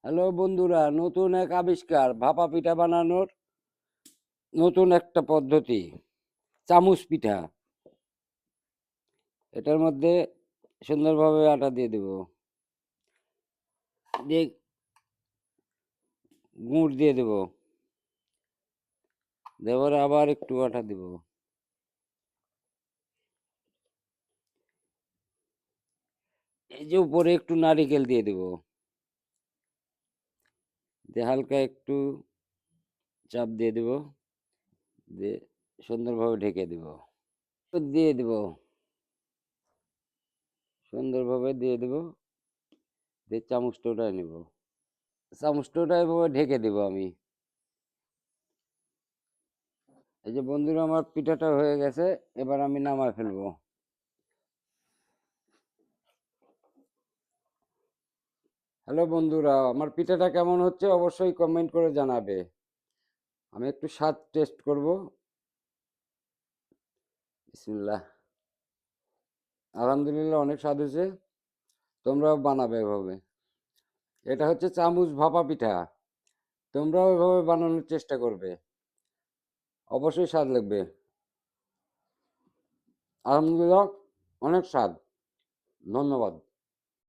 Hello বন্ধুরা, নতুন এক আবিষ্কার ভাপা পিঠা বানানোর নতুন একটা পদ্ধতি, চামচ পিঠা। এটার মধ্যে সুন্দরভাবে আটা দিয়ে দেব, দিয়ে গুড় দিয়ে দেব, দেওয়ার আবার একটু আটা দেব, এই যে উপরে একটু নারিকেল দিয়ে দেব, দিয়ে হালকা একটু চাপ দিয়ে দেব, দিয়ে সুন্দরভাবে ঢেকে দেব, দিয়ে দেব, সুন্দরভাবে দিয়ে দেব, দিয়ে চামচটা উঠায় নেব, চামচটা উঠায় এভাবে ঢেকে দেব আমি। এই যে বন্ধুরা, আমার পিঠাটা হয়ে গেছে, এবার আমি নামায় ফেলবো। হ্যালো বন্ধুরা, আমার পিঠাটা কেমন হচ্ছে অবশ্যই কমেন্ট করে জানাবে। আমি একটু স্বাদ টেস্ট করব। বিসমিল্লাহ। আলহামদুলিল্লাহ, অনেক স্বাদ হয়েছে। তোমরাও বানাবে এভাবে। এটা হচ্ছে চামচ ভাপা পিঠা। তোমরাও এভাবে বানানোর চেষ্টা করবে, অবশ্যই স্বাদ লাগবে। আলহামদুলিল্লাহ, অনেক স্বাদ। ধন্যবাদ।